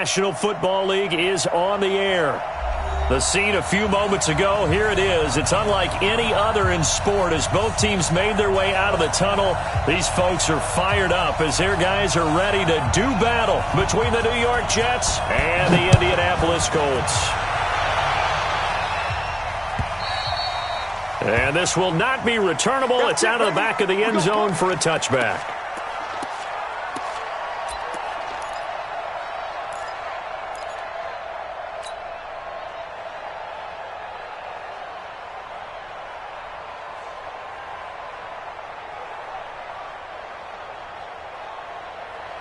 National Football League is on the air. The scene a few moments ago, here it is. It's unlike any other in sport as both teams made their way out of the tunnel. These folks are fired up as their guys are ready to do battle between the New York Jets and the Indianapolis Colts. And this will not be returnable. It's out of the back of the end zone for a touchback.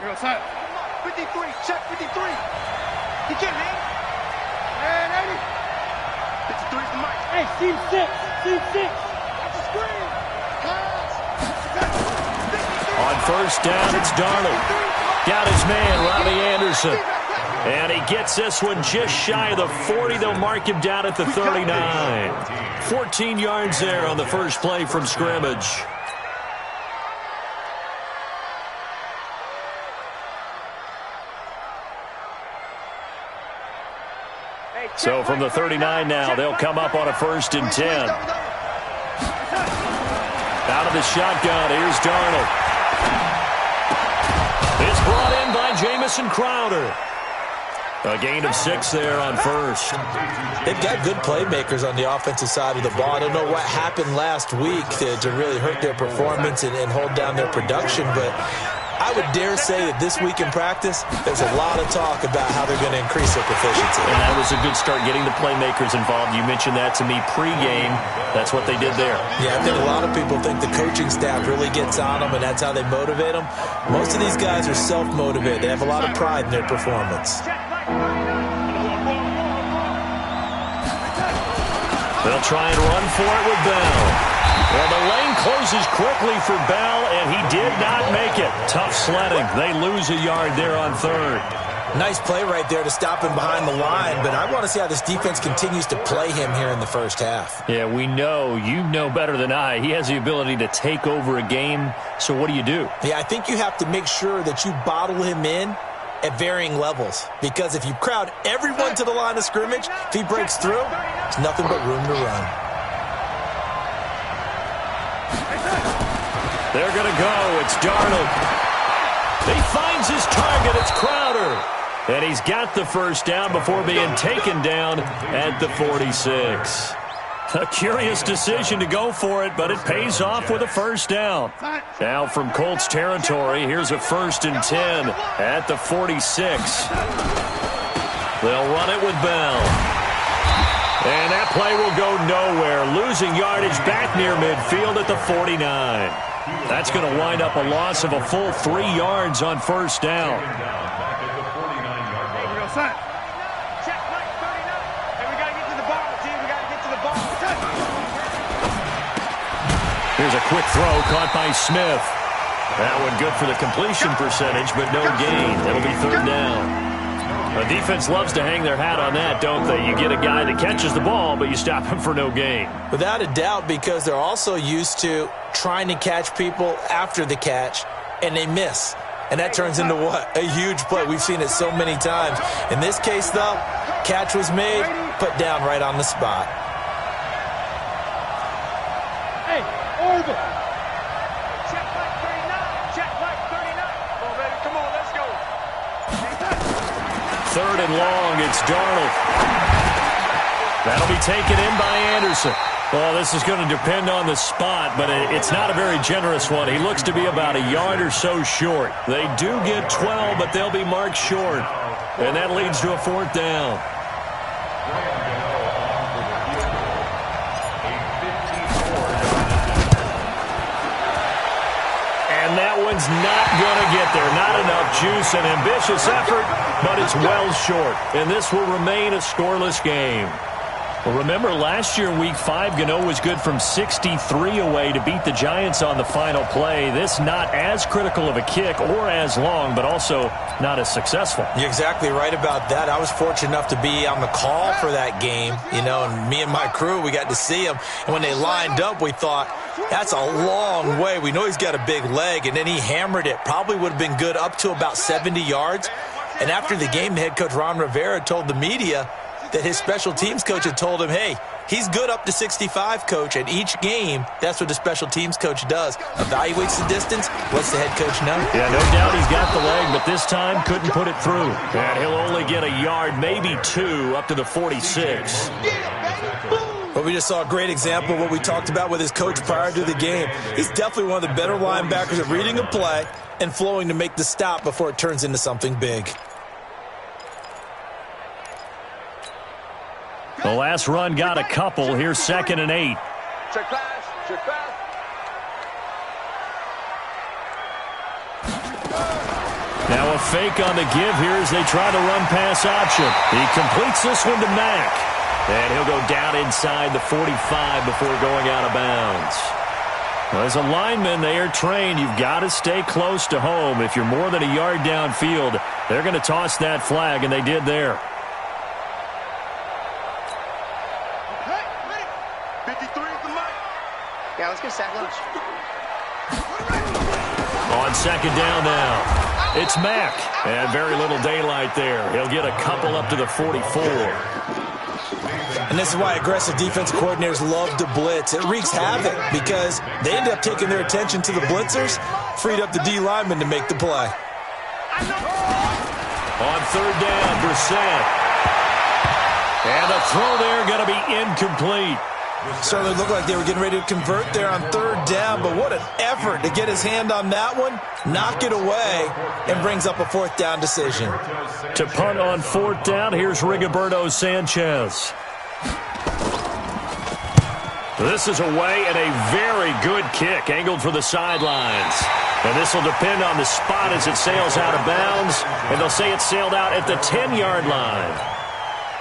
Outside. 53, check 53. He can't hang. And 80. 53 for Mike. Hey, seam 6. Seam 6. That's a screen. On first down, it's Darnold. Got his man, Robbie Anderson. And he gets this one just shy of the 40. They'll mark him down at the 39. 14 yards there on the first play from scrimmage. So from the 39 now, they'll come up on a 1st and 10. Out of the shotgun, here's Darnold. It's brought in by Jamison Crowder. A gain of 6 there on first. They've got good playmakers on the offensive side of the ball. I don't know what happened last week to really hurt their performance and hold down their production, but I would dare say that this week in practice, there's a lot of talk about how they're going to increase their proficiency. And that was a good start getting the playmakers involved. You mentioned that to me pregame. That's what they did there. Yeah, I think a lot of people think the coaching staff really gets on them, and that's how they motivate them. Most of these guys are self-motivated. They have a lot of pride in their performance. They'll try and run for it with Bell. Well, the lane closes quickly for Bell, and he did not make it. Tough sledding. They lose a yard there on 3rd. Nice play right there to stop him behind the line, but I want to see how this defense continues to play him here in the first half. Yeah, we know. You know better than I. He has the ability to take over a game, so what do you do? Yeah, I think you have to make sure that you bottle him in at varying levels, because if you crowd everyone to the line of scrimmage, if he breaks through, there's nothing but room to run. They're going to go. It's Darnold. He finds his target. It's Crowder. And he's got the first down before being taken down at the 46. A curious decision to go for it, but it pays off with a first down. Now from Colts territory, here's a 1st and 10 at the 46. They'll run it with Bell. And that play will go nowhere. Losing yardage back near midfield at the 49. That's going to wind up a loss of a full 3 yards on first down. Here's a quick throw caught by Smith. That one good for the completion percentage, but no gain. That'll be 3rd down. The defense loves to hang their hat on that, don't they? You get a guy that catches the ball, but you stop him for no gain. Without a doubt, because they're also used to trying to catch people after the catch, and they miss. And that turns into what? A huge play. We've seen it so many times. In this case, though, catch was made, put down right on the spot. Hey, over. Check like 39. Check like 39. Come on, baby. Come on, let's go. 3rd and long, it's Darnold. That'll be taken in by Anderson. Well, this is going to depend on the spot, but it's not a very generous one. He looks to be about a yard or so short. They do get 12, but they'll be marked short. And that leads to a 4th down. And that one's not going to get there. Not enough juice, an ambitious effort, but it's well short. And this will remain a scoreless game. Well, remember, last year in Week 5, Gano was good from 63 away to beat the Giants on the final play. This not as critical of a kick or as long, but also not as successful. You're exactly right about that. I was fortunate enough to be on the call for that game, and me and my crew, we got to see him. And when they lined up, we thought, that's a long way. We know he's got a big leg, and then he hammered it. Probably would have been good up to about 70 yards. And after the game, the head coach, Ron Rivera, told the media that his special teams coach had told him, hey, he's good up to 65, coach. And each game, that's what the special teams coach does. Evaluates the distance, lets the head coach know. Yeah, no doubt he's got the leg, but this time couldn't put it through. And he'll only get a yard, maybe 2, up to the 46. But we just saw a great example of what we talked about with his coach prior to the game. He's definitely one of the better linebackers at reading a play and flowing to make the stop before it turns into something big. The last run got a couple. Here's 2nd and 8. Check pass. Check pass. Now a fake on the give here as they try to run pass option. He completes this one to Mack. And he'll go down inside the 45 before going out of bounds. Well, as a lineman, they are trained. You've got to stay close to home. If you're more than a yard downfield, they're going to toss that flag, and they did there. Okay, 53 is the mark. Yeah, let's get sack lunch. On 2nd down now, it's Mack. And very little daylight there. He'll get a couple up to the 44. And this is why aggressive defensive coordinators love to blitz. It wreaks havoc because they end up taking their attention to the blitzers, freed up the D lineman to make the play. On 3rd down, Brissett. And the throw there going to be incomplete. Certainly looked like they were getting ready to convert there on 3rd down, but what an effort to get his hand on that one, knock it away, and brings up a 4th down decision. To punt on 4th down, here's Rigoberto Sanchez. This is away and a very good kick, angled for the sidelines. And this will depend on the spot as it sails out of bounds, and they'll say it sailed out at the 10-yard line.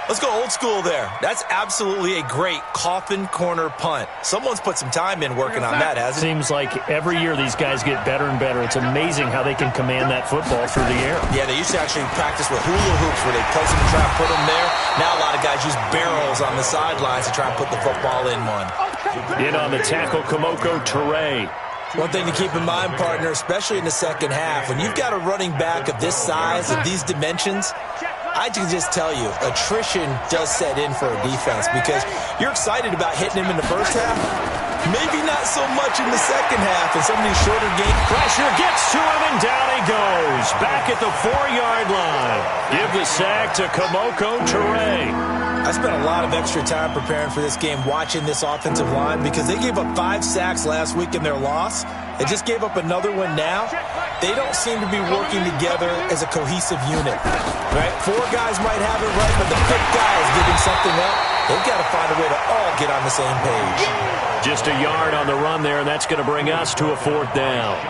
Let's go old school there. That's absolutely a great coffin corner punt. Someone's put some time in working on that, hasn't it? Seems like every year these guys get better and better. It's amazing how they can command that football through the air. Yeah, they used to actually practice with hula hoops where they place them and try to put them there. Now a lot of guys use barrels on the sidelines to try and put the football in one. In on the tackle, Kamoko Toure. One thing to keep in mind, partner, especially in the second half, when you've got a running back of this size, of these dimensions, I can just tell you, attrition does set in for a defense because you're excited about hitting him in the first half. Maybe not so much in the second half and some of these shorter games. Pressure gets to him, and down he goes. Back at the 4-yard line. Give the sack to Kamoko Toure. I spent a lot of extra time preparing for this game watching this offensive line because they gave up 5 sacks last week in their loss. They just gave up another one now. They don't seem to be working together as a cohesive unit. Right? 4 guys might have it right, but the 5th guy is giving something up. They've got to find a way to all get on the same page. Just a yard on the run there, and that's going to bring us to a 4th down.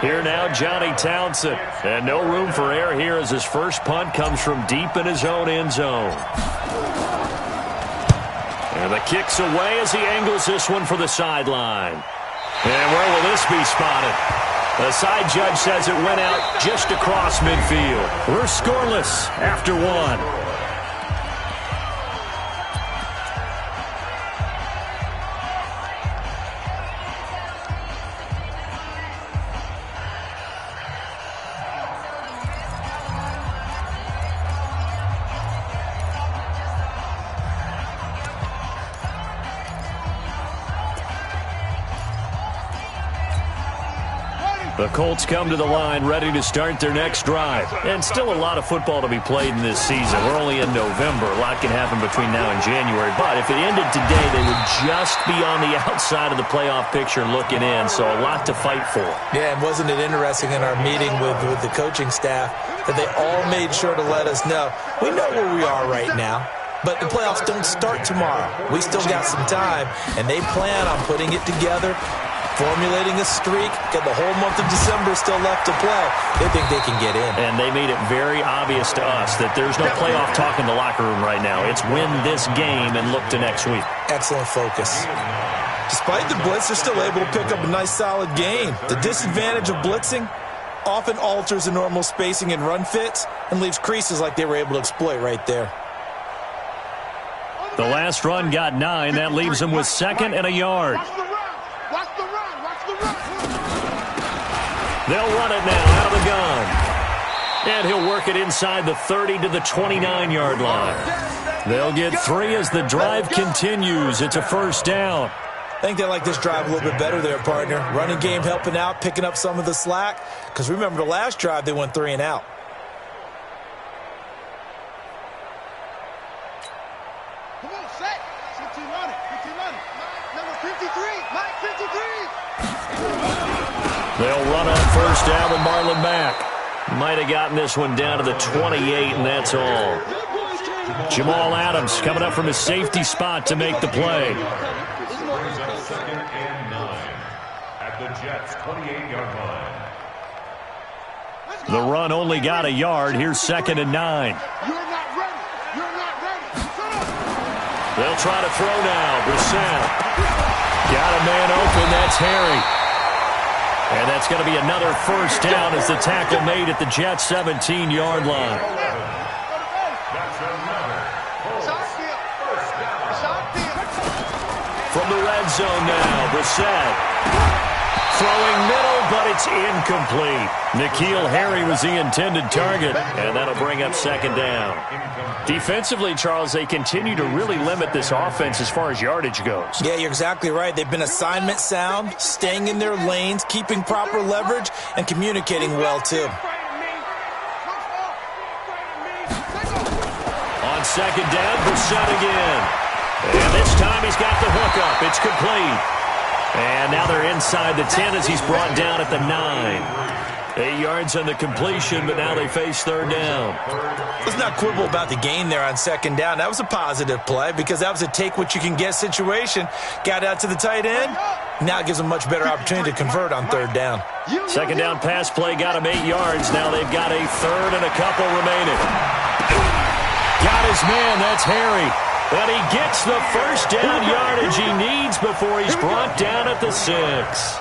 Here now, Johnny Townsend. And no room for error here as his first punt comes from deep in his own end zone. And the kick's away as he angles this one for the sideline. And where will this be spotted? The side judge says it went out just across midfield. We're scoreless after 1. The Colts come to the line ready to start their next drive. And still a lot of football to be played in this season. We're only in November. A lot can happen between now and January. But if it ended today, they would just be on the outside of the playoff picture looking in. So a lot to fight for. Yeah, and wasn't it interesting in our meeting with the coaching staff that they all made sure to let us know, we know where we are right now. But the playoffs don't start tomorrow. We still got some time, and they plan on putting it together, formulating a streak, got the whole month of December still left to play. They think they can get in. And they made it very obvious to us that there's no playoff talk in the locker room right now. It's win this game and look to next week. Excellent focus. Despite the blitz, they're still able to pick up a nice solid gain. The disadvantage of blitzing often alters the normal spacing and run fits and leaves creases like they were able to exploit right there. The last run got 9. That leaves them with 2nd and a yard. They'll run it now out of the gun. And he'll work it inside the 30 to the 29-yard line. They'll get 3 as the drive continues. It's a first down. I think they like this drive a little bit better there, partner. Running game helping out, picking up some of the slack. Because remember, the last drive, they went 3 and out. Come on, set. Number 53, Mike 53. They'll run on first down with Marlon Mack. Might have gotten this one down to the 28, and that's all. Jamal Adams coming up from his safety spot to make the play. Second and 9 at the Jets' 28-yard line. The run only got a yard. Here's second and 9. You're not ready. They'll try to throw now. Brissett. Got a man open. That's Harry. And that's going to be another first down as the tackle made at the Jets' 17-yard line. From the red zone now, Brissett. Throwing middle, but it's incomplete. N'Keal Harry was the intended target, and that'll bring up second down. Defensively, Charles, they continue to really limit this offense as far as yardage goes. Yeah, you're exactly right. They've been assignment sound, staying in their lanes, keeping proper leverage, and communicating well, too. On second down, Brissett again. And this time he's got the hookup. It's complete. And now they're inside the 10 as he's brought down at the 9. 8 yards on the completion, but now they face third down. Let's not quibble about the gain there on second down. That was a positive play because that was a take-what-you-can-get situation. Got out to the tight end. Now it gives them a much better opportunity to convert on third down. Second down pass play got him 8 yards. Now they've got a third and a couple remaining. Got his man. That's Harry. And he gets the first down yardage he needs before he's brought down at the 6.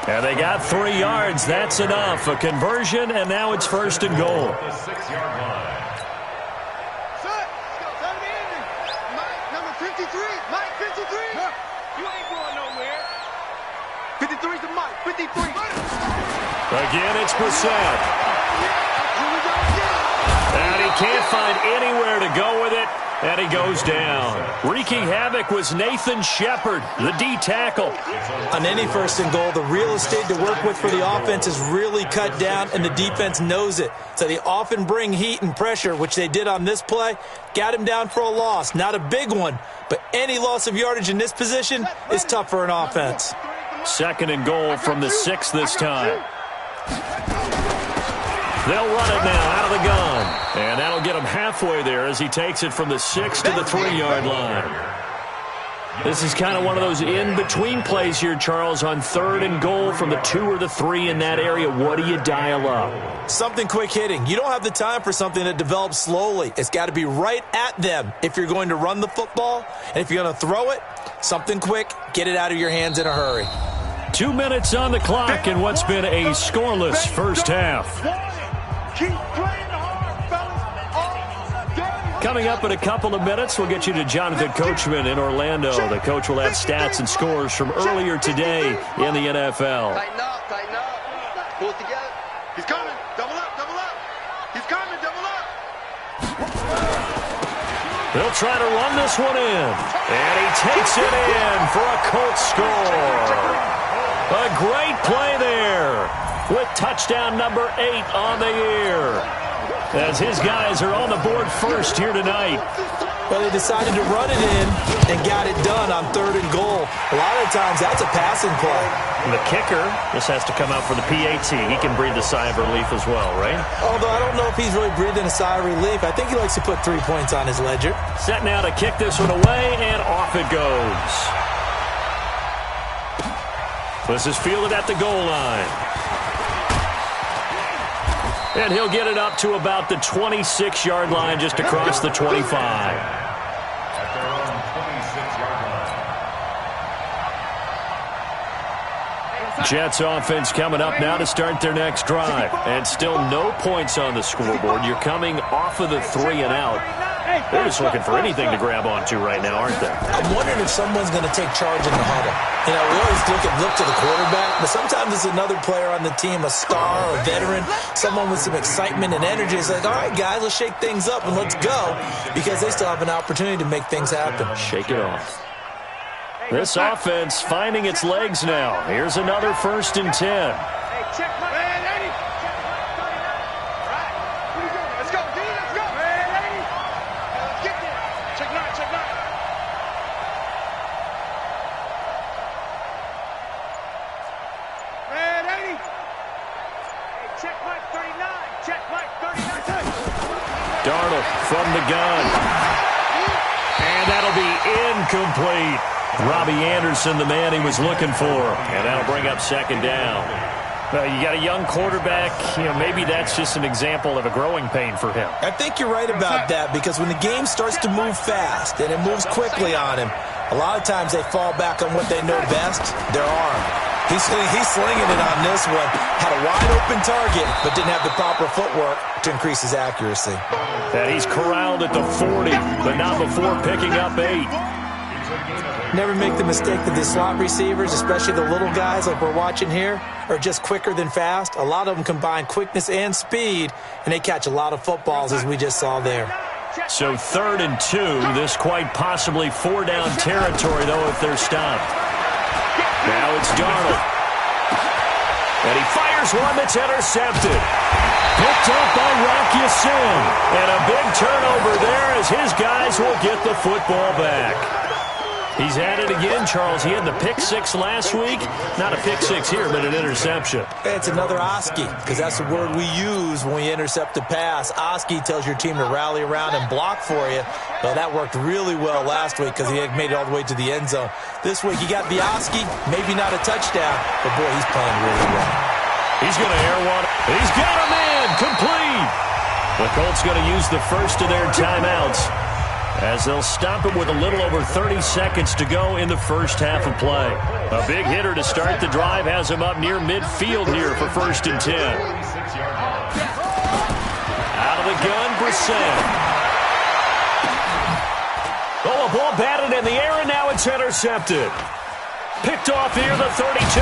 And they got 3 yards. That's enough. A conversion, and now it's first and goal. The 6-yard line. Number 53, Mike 53. You ain't going nowhere. 53's the Mike, 53. Again, it's Brissett. And he can't find anywhere to go with it. And he goes down. Wreaking havoc was Nathan Shepard, the D tackle. On any first and goal, the real estate to work with for the offense is really cut down, and the defense knows it. So they often bring heat and pressure, which they did on this play. Got him down for a loss. Not a big one, but any loss of yardage in this position is tough for an offense. Second and goal from the 6 this time. They'll run it now out of the gun. And that'll get him halfway there as he takes it from the 6 to the 3-yard line. This is kind of one of those in-between plays here, Charles, on third and goal from the 2 or the 3 in that area. What do you dial up? Something quick hitting. You don't have the time for something that develops slowly. It's got to be right at them if you're going to run the football. And if you're going to throw it, something quick, get it out of your hands in a hurry. 2 minutes on the clock in what's been a scoreless first half. Keep playing hard, fellas. Coming up in a couple of minutes, we'll get you to Jonathan Coachman in Orlando. The coach will have stats and scores from earlier today in the NFL. Tighten up. Pull it together. He's coming. Double up. He's coming. Double up. They'll try to run this one in. And he takes it in for a Colts score. A great play there, with touchdown number 8 on the year, as his guys are on the board first here tonight. Well, they decided to run it in and got it done on third and goal. A lot of times that's a passing play. And the kicker, this has to come out for the PAT. He can breathe a sigh of relief as well, right? Although I don't know if he's really breathing a sigh of relief. I think he likes to put 3 points on his ledger. Set now to kick this one away, and off it goes. This is fielded at the goal line. And he'll get it up to about the 26-yard line, just across the 25. At their own 26-yard line. Jets offense coming up now to start their next drive. And still no points on the scoreboard. You're coming off of the 3 and out. They're just looking for anything to grab onto right now, aren't they? I'm wondering if someone's going to take charge in the huddle. You know, we always look to the quarterback, but sometimes it's another player on the team, a star, a veteran, someone with some excitement and energy. It's like, all right, guys, let's shake things up and let's go, because they still have an opportunity to make things happen. Shake it off. This offense finding its legs now. Here's another 1st and 10. Darnold from the gun. And that'll be incomplete. Robbie Anderson, the man he was looking for. And that'll bring up 2nd down. You got a young quarterback. You know, maybe that's just an example of a growing pain for him. I think you're right about that, because when the game starts to move fast and it moves quickly on him, a lot of times they fall back on what they know best, their arm. He's slinging it on this one. Had a wide-open target, but didn't have the proper footwork to increase his accuracy. And he's corralled at the 40, but not before picking up 8. Never make the mistake that the slot receivers, especially the little guys like we're watching here, are just quicker than fast. A lot of them combine quickness and speed, and they catch a lot of footballs, as we just saw there. So 3rd and 2, this quite possibly 4-down territory, though, if they're stopped. Now it's Darnold. And he fires one that's intercepted. Picked up by Rocky Sin. And a big turnover there as his guys will get the football back. He's at it again, Charles. He had the pick 6 last week. Not a pick 6 here, but an interception. It's another Oski, because that's the word we use when we intercept a pass. Oski tells your team to rally around and block for you. Well, that worked really well last week because he had made it all the way to the end zone. This week, you got Oski, maybe not a touchdown, but boy, he's playing really well. He's going to air one. He's got a man, complete. The Colts going to use the first of their timeouts, as they'll stop it with a little over 30 seconds to go in the first half of play. A big hitter to start the drive has him up near midfield here for 1st and 10. Out of the gun, Brissett. Oh, a ball batted in the air, and now it's intercepted. Picked off here, the 32.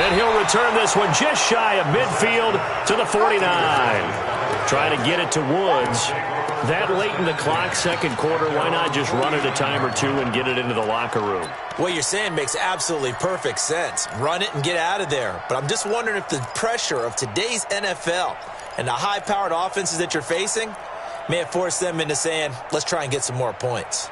And he'll return this one just shy of midfield to the 49. Trying to get it to Woods. That late in the clock, 2nd quarter, why not just run it a time or 2 and get it into the locker room? What you're saying makes absolutely perfect sense. Run it and get out of there. But I'm just wondering if the pressure of today's NFL and the high-powered offenses that you're facing may have forced them into saying, let's try and get some more points.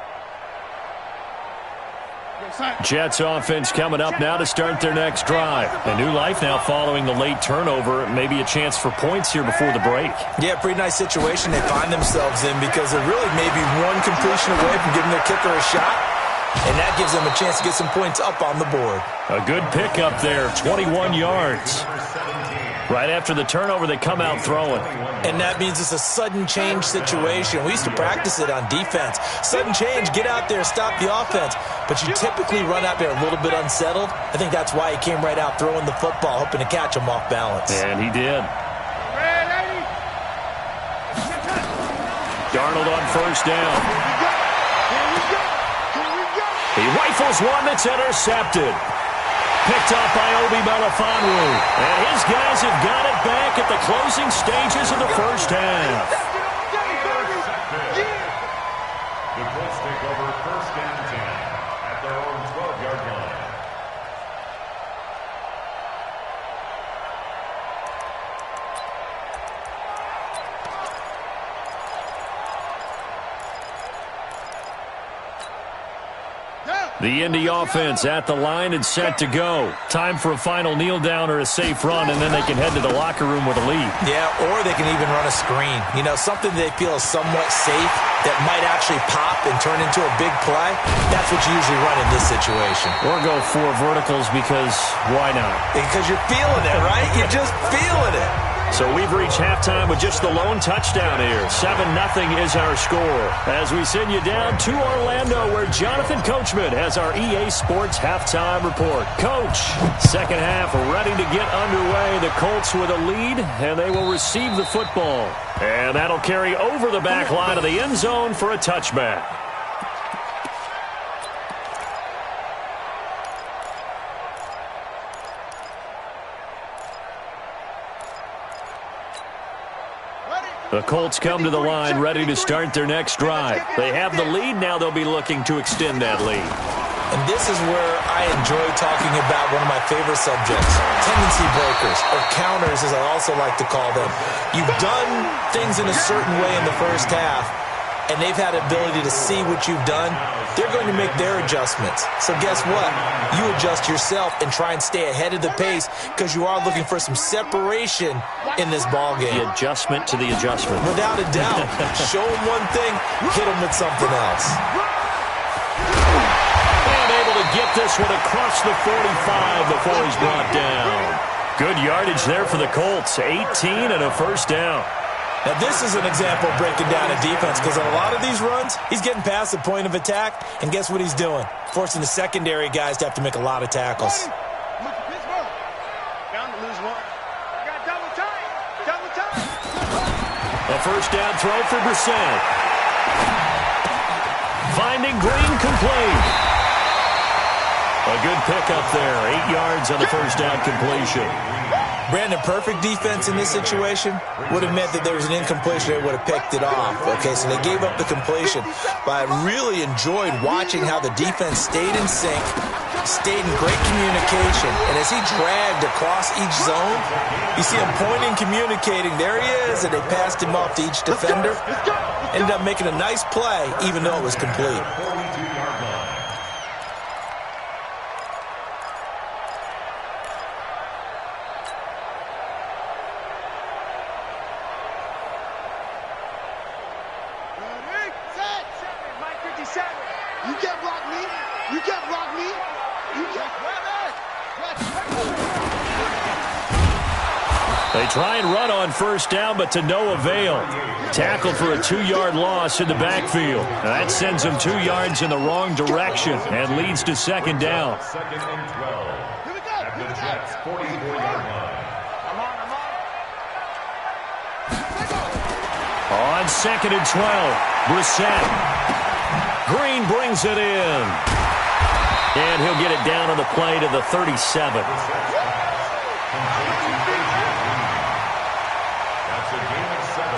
Jets offense coming up now to start their next drive. A new life now following the late turnover. Maybe a chance for points here before the break. Yeah, pretty nice situation they find themselves in, because they're really maybe one completion away from giving their kicker a shot, and that gives them a chance to get some points up on the board. A good pickup there, 21 yards. Right after the turnover, they come out throwing. And that means it's a sudden change situation. We used to practice it on defense. Sudden change, get out there, stop the offense. But you typically run out there a little bit unsettled. I think that's why he came right out throwing the football, hoping to catch him off balance. And he did. Darnold on 1st down. He rifles one that's intercepted. Picked up by Obi Melifonwu. And his guys have got it back at the closing stages of the first half. The Colts take over 1st and 10 at their own 12-yard line. The Indy offense at the line and set to go. Time for a final kneel down or a safe run, and then they can head to the locker room with a lead. Yeah, or they can even run a screen. You know, something they feel is somewhat safe that might actually pop and turn into a big play. That's what you usually run in this situation. Or go 4 verticals, because why not? Because you're feeling it, right? You're just feeling it. So we've reached halftime with just the lone touchdown here. 7-0 is our score. As we send you down to Orlando, where Jonathan Coachman has our EA Sports halftime report. Coach, second half ready to get underway. The Colts with a lead, and they will receive the football. And that'll carry over the back line of the end zone for a touchback. The Colts come to the line ready to start their next drive. They have the lead. Now they'll be looking to extend that lead. And this is where I enjoy talking about one of my favorite subjects, tendency breakers, or counters as I also like to call them. You've done things in a certain way in the first half, and they've had the ability to see what you've done. They're going to make their adjustments. So guess what? You adjust yourself and try and stay ahead of the pace because you are looking for some separation in this ballgame. The adjustment to the adjustment. Without a doubt. Show them one thing, hit them with something else. And able to get this one across the 45 before he's brought down. Good yardage there for the Colts. 18 and a first down. Now, this is an example of breaking down a defense because on a lot of these runs, he's getting past the point of attack, and guess what he's doing? Forcing the secondary guys to have to make a lot of tackles. A first down throw for Brissett. Finding Green complete. A good pickup there. 8 yards on the first down completion. Brandon, perfect defense in this situation would have meant that there was an incompletion. They would have picked it off. Okay, so they gave up the completion. But I really enjoyed watching how the defense stayed in sync, stayed in great communication. And as he dragged across each zone, you see him pointing, communicating. There he is, and they passed him off to each defender. Ended up making a nice play, even though it was complete. They try and run on first down, but to no avail. Tackled for a 2-yard loss in the backfield. Now that sends them 2 yards in the wrong direction and leads to second down. Second and 12 at the Jets' 44-yard line. On second and 12, Brissett. Green brings it in. And he'll get it down on the play to the 37. That's a gain of 7.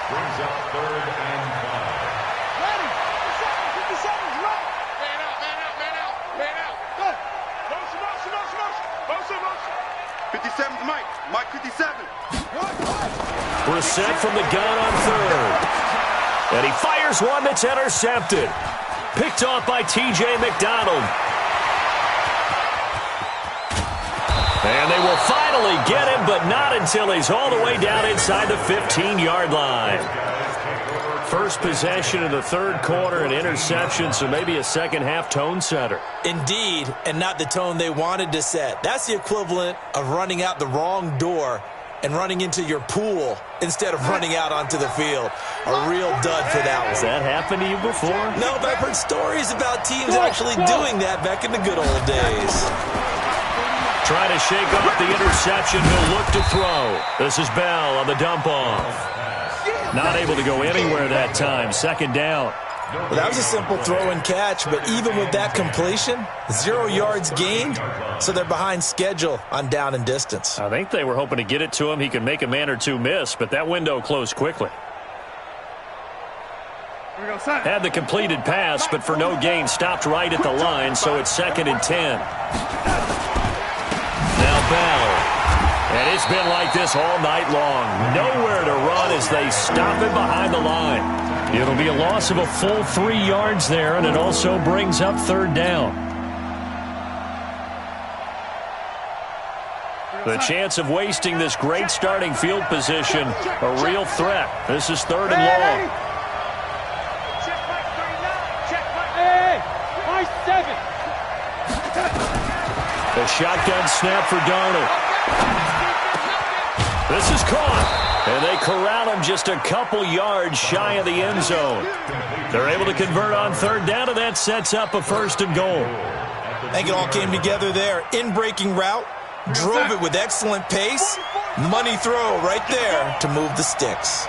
Brings up 3rd and 5. Ready. 57's right. Man out, man out, man out, man out. Go. Motion. 57's Mike. Mike 57. Brissett from the gun on third. And he fires one that's intercepted. Picked off by T.J. McDonald. And they will finally get him, but not until he's all the way down inside the 15-yard line. First possession of the third quarter, an interception, so maybe a second-half tone setter. Indeed, and not the tone they wanted to set. That's the equivalent of running out the wrong door and running into your pool instead of running out onto the field. A real dud for that one. Has that happened to you before? No, but I've heard stories about teams actually doing that back in the good old days. Trying to shake off the interception. He'll look to throw. This is Bell on the dump-off. Not able to go anywhere that time. Second down. Well, that was a simple throw and catch, but even with that completion, 0 yards gained, so they're behind schedule on down and distance. I think they were hoping to get it to him. He could make a man or two miss, but that window closed quickly. Had the completed pass, but for no gain, stopped right at the line, so it's 2nd and 10. Now Bell. And it's been like this all night long. Nowhere to run as they stop him behind the line. It'll be a loss of a full 3 yards there, and it also brings up third down. The chance of wasting this great starting field position, a real threat. This is 3rd and long. The shotgun snap for Darnold. This is caught, and they corral him just a couple yards shy of the end zone. They're able to convert on third down, and that sets up a 1st and goal. I think it all came together there. In-breaking route, drove it with excellent pace. Money throw right there to move the sticks.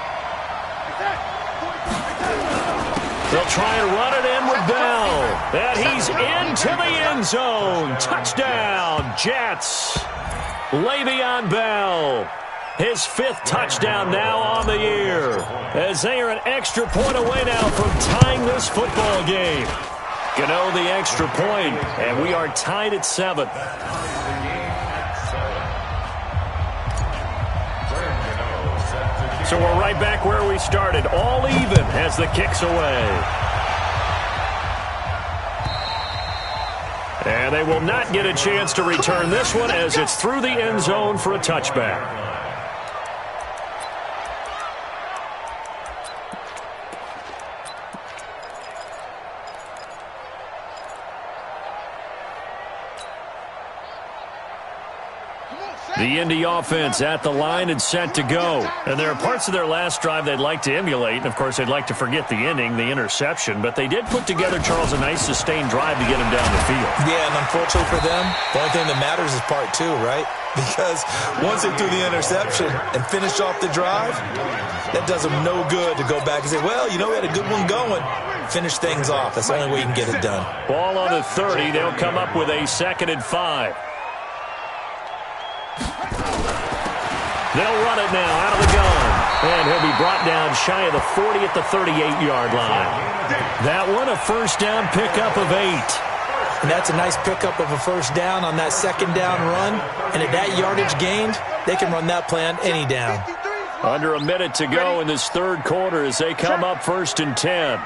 They'll try and run it in with Bell. And he's into the end zone. Touchdown, Jets. Le'Veon Bell. His 5th touchdown now on the year. As they are an extra point away now from tying this football game. Gano the extra point, and we are tied at 7. So we're right back where we started, all even as the kick's away. And they will not get a chance to return this one as it's through the end zone for a touchback. The Indy offense at the line and set to go. And there are parts of their last drive they'd like to emulate. And, of course, they'd like to forget the ending, the interception. But they did put together, Charles, a nice sustained drive to get him down the field. Yeah, and unfortunately for them, the only thing that matters is part 2, right? Because once they threw the interception and finished off the drive, that does them no good to go back and say, well, you know, we had a good one going. Finish things off. That's the only way you can get it done. Ball on the 30. They'll come up with a 2nd and 5. They'll run it now out of the gun. And he'll be brought down shy of the 40 at the 38-yard line. That one, a 1st down pickup of 8. And that's a nice pickup of a 1st down on that 2nd down run. And at that yardage gained, they can run that play on any down. Under a minute to go in this 3rd quarter as they come up 1st and 10.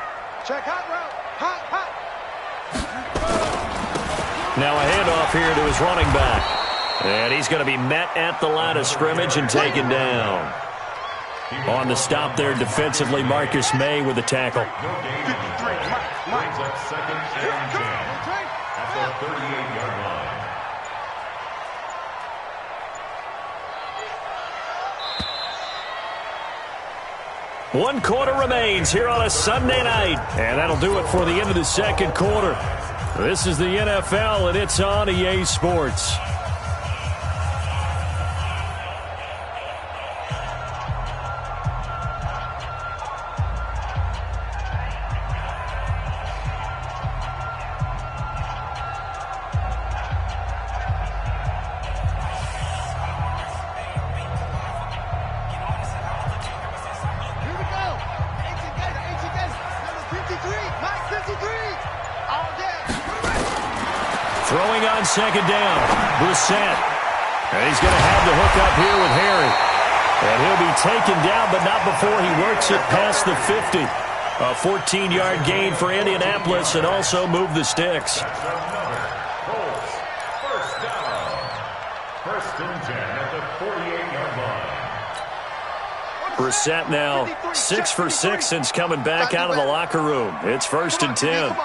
Now a handoff here to his running back. And he's going to be met at the line of scrimmage and taken down. On the stop there defensively, Marcus May with the tackle. Brings up 2nd and 10 at the 38-yard line. 1 quarter remains here on a Sunday night. And that'll do it for the end of the 2nd quarter. This is the NFL, and it's on EA Sports. Throwing on 2nd down, Brissett. And he's going to have the hook up here with Harry. And he'll be taken down, but not before he works it past the 50. A 14-yard gain for Indianapolis and also move the sticks. Colts, 1st down. 1st and 10 at the 48-yard line. Brissett now 6 for 6 since coming back out of the locker room. It's 1st and 10.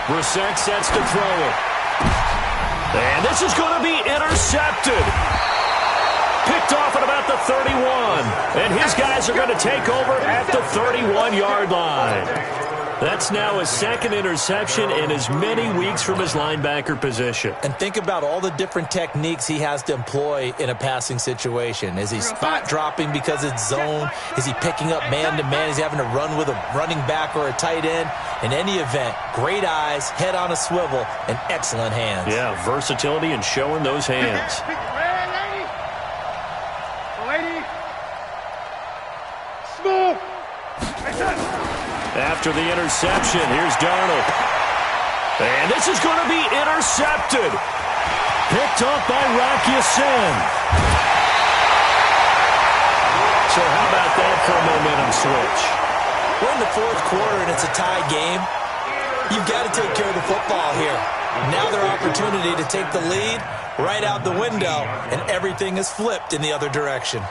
Brissett sets to throw it. And this is going to be intercepted. Picked off at about the 31. And his guys are going to take over at the 31-yard line. That's now his 2nd interception in as many weeks from his linebacker position. And think about all the different techniques he has to employ in a passing situation. Is he spot dropping because it's zone? Is he picking up man-to-man? Is he having to run with a running back or a tight end? In any event, great eyes, head on a swivel, and excellent hands. Yeah, versatility and showing those hands. Smooth. After the interception, here's Darnold. And this is going to be intercepted. Picked off by Rock Ya-Sin. So how about that for a momentum switch? We're in the 4th quarter, and it's a tie game. You've got to take care of the football here. Now their opportunity to take the lead right out the window, and everything is flipped in the other direction.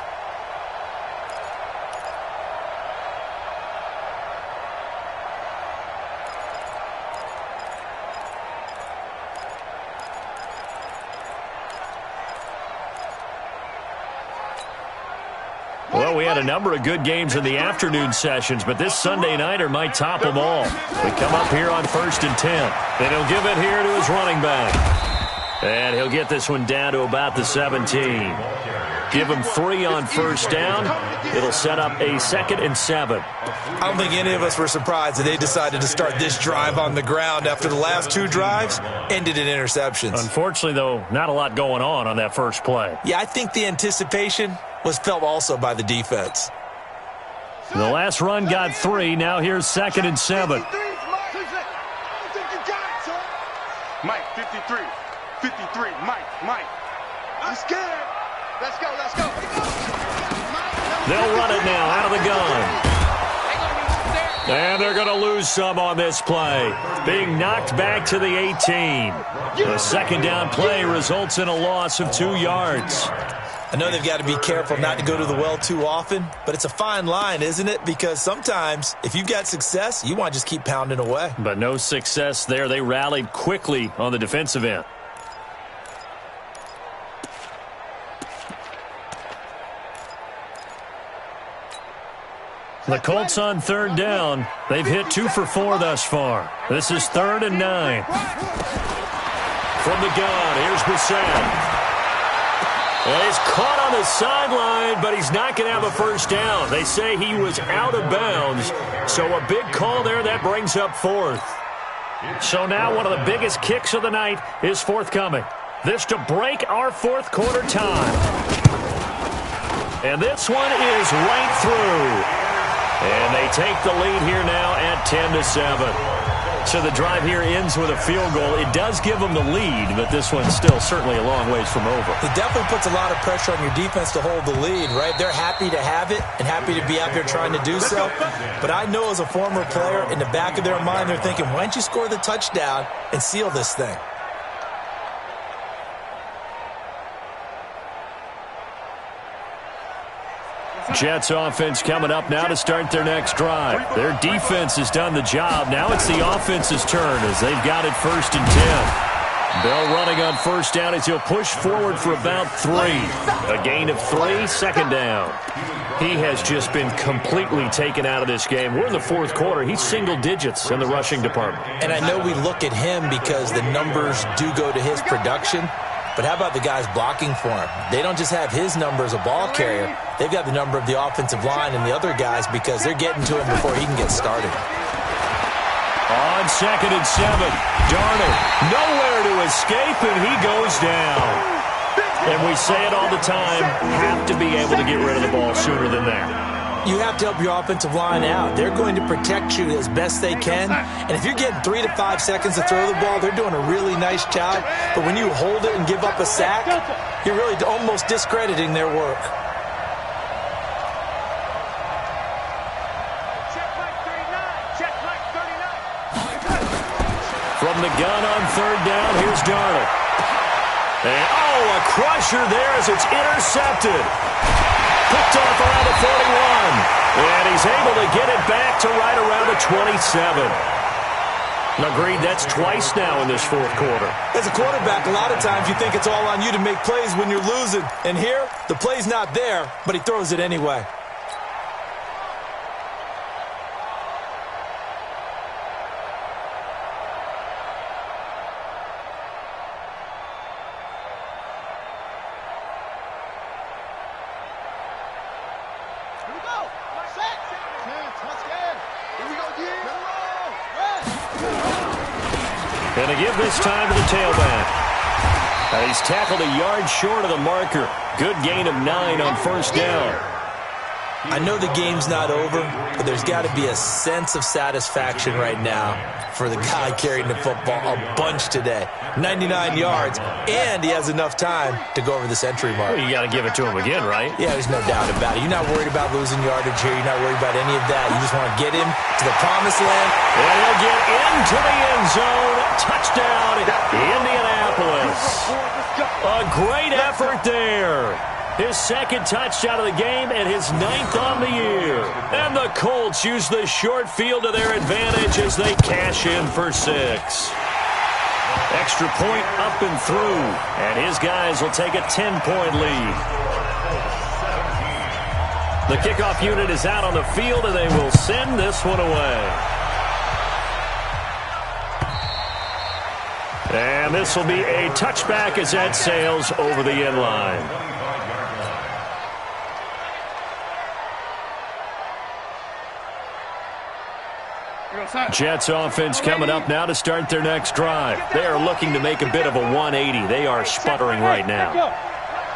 Well, we had a number of good games in the afternoon sessions, but this Sunday nighter might top them all. We come up here on 1st and 10. And he'll give it here to his running back. And he'll get this one down to about the 17. Give him 3 on 1st down. It'll set up a 2nd and 7. I don't think any of us were surprised that they decided to start this drive on the ground after the last 2 drives ended in interceptions. Unfortunately, though, not a lot going on that first play. Yeah, I think the anticipation was felt also by the defense. The last run got 3. Now here's 2nd and 7. Mike, 53. 53. Mike. I'm scared. Let's go. They'll run it now out of the gun. And they're going to lose some on this play. Being knocked back to the 18. The 2nd down play results in a loss of 2 yards. I know they've got to be careful not to go to the well too often, but it's a fine line, isn't it? Because sometimes, if you've got success, you want to just keep pounding away. But no success there. They rallied quickly on the defensive end. The Colts on 3rd down. They've hit 2 for 4 thus far. This is 3rd and 9. From the gun, here's Brissett. And he's caught on the sideline, but he's not going to have a 1st down. They say he was out of bounds, so a big call there. That brings up 4th. So now one of the biggest kicks of the night is forthcoming. This to break our 4th quarter time. And this one is right through. And they take the lead here now at 10-7. So the drive here ends with a field goal. It does give them the lead, but this one's still certainly a long ways from over. It definitely puts a lot of pressure on your defense to hold the lead, right? They're happy to have it and happy to be out there trying to do so. But I know as a former player, in the back of their mind, they're thinking, why don't you score the touchdown and seal this thing? Jets offense coming up now to start their next drive. Their defense has done the job. Now it's the offense's turn as they've got it 1st and 10. Bell running on 1st down as he'll push forward for about 3. A gain of 3, 2nd down. He has just been completely taken out of this game. We're in the 4th quarter. He's single digits in the rushing department. And I know we look at him because the numbers do go to his production. But how about the guys blocking for him? They don't just have his number as a ball carrier. They've got the number of the offensive line and the other guys because they're getting to him before he can get started. On 2nd and 7, Darnold nowhere to escape, and he goes down. And we say it all the time, have to be able to get rid of the ball sooner than that. You have to help your offensive line out. They're going to protect you as best they can. And if you're getting 3 to 5 seconds to throw the ball, they're doing a really nice job. But when you hold it and give up a sack, you're really almost discrediting their work. From the gun on 3rd down, here's Darnold. And, a crusher there as it's intercepted. Picked off around the 41. And he's able to get it back to right around the 27. Agreed, that's twice now in this 4th quarter. As a quarterback, a lot of times you think it's all on you to make plays when you're losing. And here, the play's not there, but he throws it anyway. And to give this time to the tailback. He's tackled a yard short of the marker. Good gain of 9 on 1st down. I know the game's not over, but there's got to be a sense of satisfaction right now for the guy carrying the football a bunch today. 99 yards, and he has enough time to go over the century mark. Well, you got to give it to him again, right? Yeah, there's no doubt about it. You're not worried about losing yardage here. You're not worried about any of that. You just want to get him to the promised land. And he'll get into the end zone. Touchdown, Indianapolis. A great effort there. His 2nd touchdown of the game and his 9th on the year. And the Colts use the short field to their advantage as they cash in for 6. Extra point up and through. And his guys will take a 10-point lead. The kickoff unit is out on the field, and they will send this one away. And this will be a touchback as that sails over the end line. Jets offense coming up now to start their next drive. They are looking to make a bit of a 180. They are sputtering right now.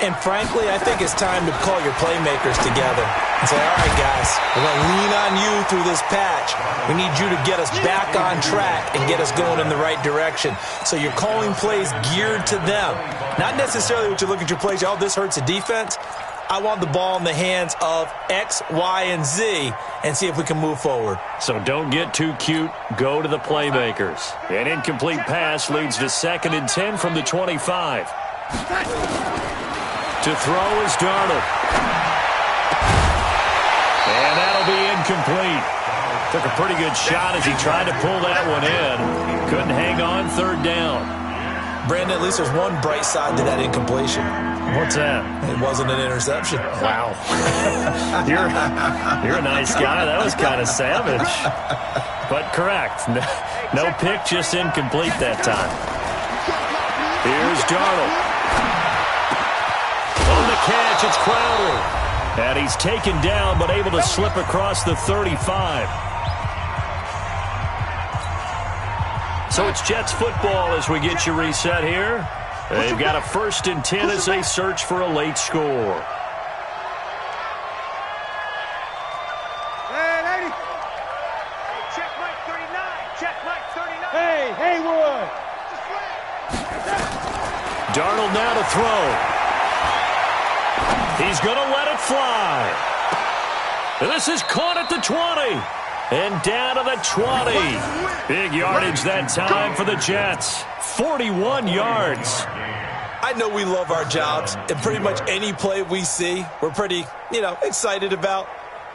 And frankly, I think it's time to call your playmakers together and say, all right, guys, we're going to lean on you through this patch. We need you to get us back on track and get us going in the right direction. So you're calling plays geared to them. Not necessarily what you look at your plays, oh, this hurts the defense. I want the ball in the hands of X, Y, and Z and see if we can move forward. So don't get too cute. Go to the playmakers. An incomplete pass leads to 2nd and 10 from the 25. To throw is Darnold. And that'll be incomplete. Took a pretty good shot as he tried to pull that one in. Couldn't hang on 3rd down. Brandon, at least there's one bright side to that incompletion. What's that? It wasn't an interception. Wow. You're a nice guy. That was kind of savage. But correct. No pick, just incomplete that time. Here's Darnold. On the catch, it's Crowder. And he's taken down, but able to slip across the 35. So it's Jets football as we get you reset here. They've got a 1st and 10 as they search for a late score. Hey, lady. Check Mike 39. Check Mike 39. Hey, Haywood. Darnold now to throw. He's going to let it fly. This is caught at the 20. And down to the 20. Big yardage that time for the Jets. 41 yards. I know we love our jobs, and pretty much any play we see, we're pretty, excited about.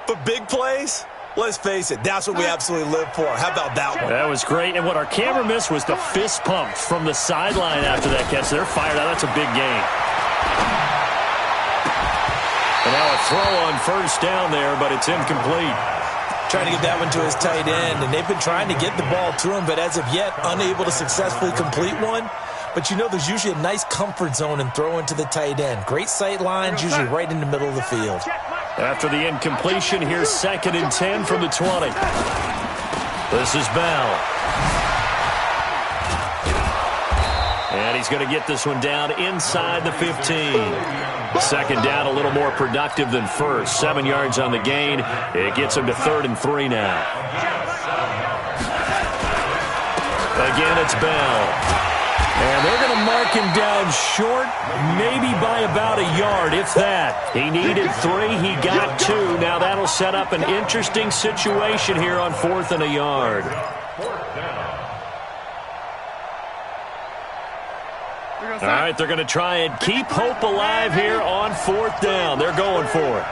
But big plays, let's face it, that's what we absolutely live for. How about that one? That was great. And what our camera missed was the fist pump from the sideline after that catch. They're fired out. That's a big gain. And now a throw on 1st down there, but it's incomplete. Trying to get that one to his tight end, and they've been trying to get the ball to him, but as of yet, unable to successfully complete one. But there's usually a nice comfort zone in throwing to the tight end. Great sight lines, usually right in the middle of the field. After the incompletion, here's 2nd and 10 from the 20. This is Bell. And he's going to get this one down inside the 15. 2nd down, a little more productive than 1st. 7 yards on the gain. It gets him to 3rd and 3 now. Again, it's Bell. And they're going to mark him down short, maybe by about a yard, if that. He needed 3. He got 2. Now that'll set up an interesting situation here on 4th and a yard. All right, they're going to try and keep hope alive here on 4th down. They're going for it.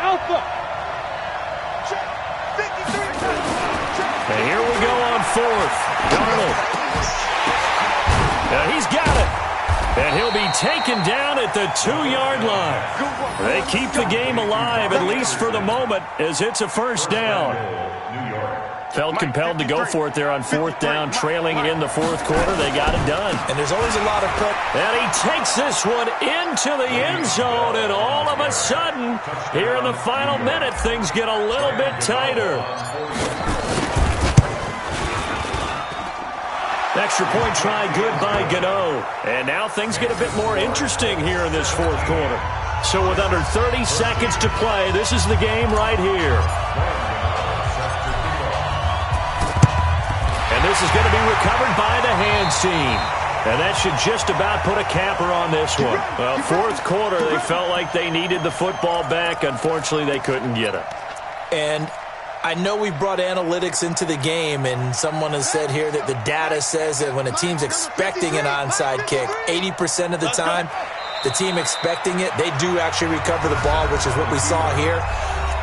Alpha. And here we go on 4th. Darnold. He's got it. And he'll be taken down at the 2-yard line. They keep the game alive, at least for the moment, as it's a 1st down. Felt compelled to go for it there on 4th down, trailing in the 4th quarter. They got it done. And there's always a lot of prep. And he takes this one into the end zone, and all of a sudden, here in the final minute, things get a little bit tighter. Extra point try good by Gano. And now things get a bit more interesting here in this 4th quarter. So with under 30 seconds to play, this is the game right here. And this is going to be recovered by the hands team. And that should just about put a capper on this one. Well, 4th quarter, they felt like they needed the football back. Unfortunately, they couldn't get it. And I know we brought analytics into the game, and someone has said here that the data says that when a team's expecting an onside kick, 80% of the time, the team expecting it, they do actually recover the ball, which is what we saw here.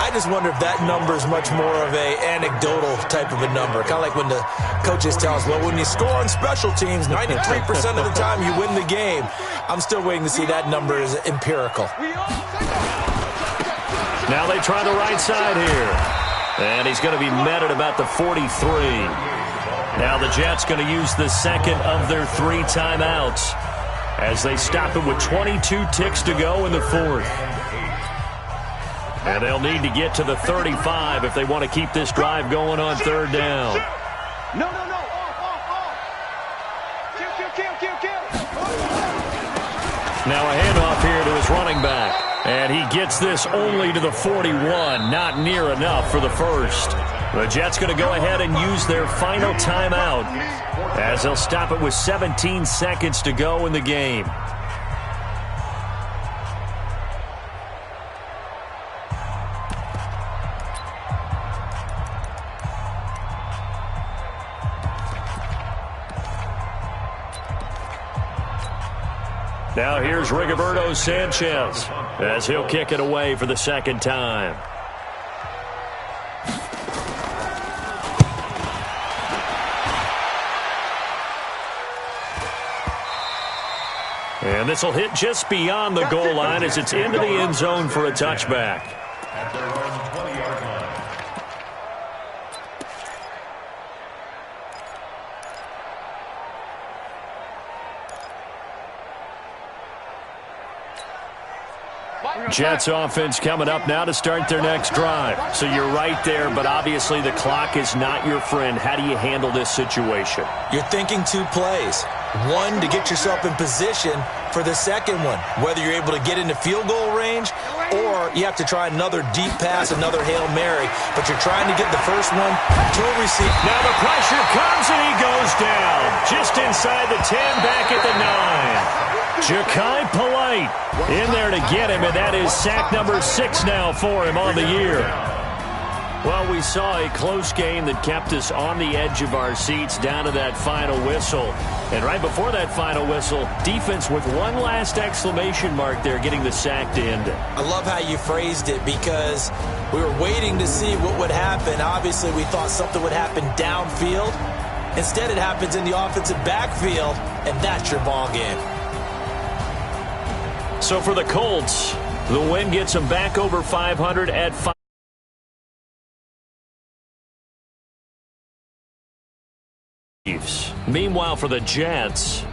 I just wonder if that number is much more of a anecdotal type of a number. Kind of like when the coaches tell us, well, when you score on special teams, 93% of the time you win the game. I'm still waiting to see that number is empirical. Now they try the right side here. And he's going to be met at about the 43. Now the Jets going to use the second of their 3 timeouts as they stop it with 22 ticks to go in the fourth. And they'll need to get to the 35 if they want to keep this drive going on third down. No. Kill. Now a handoff here to his running back. And he gets this only to the 41. Not near enough for the first. The Jets going to go ahead and use their final timeout as they'll stop it with 17 seconds to go in the game. Now here's Rigoberto Sanchez as he'll kick it away for the second time. And this will hit just beyond the goal line as it's into the end zone for a touchback. At their own 20-yard line. Jets offense coming up now to start their next drive. So you're right there, but obviously the clock is not your friend. How do you handle this situation? You're thinking 2 plays. One, to get yourself in position for the second one, whether you're able to get into field goal range or you have to try another deep pass, another Hail Mary, but you're trying to get the first one to a receiver. Now the pressure comes and he goes down just inside the 10, back at the 9. Ja'Kai Polite in there to get him, and that is sack number 6 now for him on the year. Well, we saw a close game that kept us on the edge of our seats down to that final whistle. And right before that final whistle, defense with one last exclamation mark there, getting the sack to end it. I love how you phrased it because we were waiting to see what would happen. Obviously, we thought something would happen downfield. Instead, it happens in the offensive backfield, and that's your ball game. So for the Colts, the win gets them back over 500 at 5. Meanwhile, for the Jets,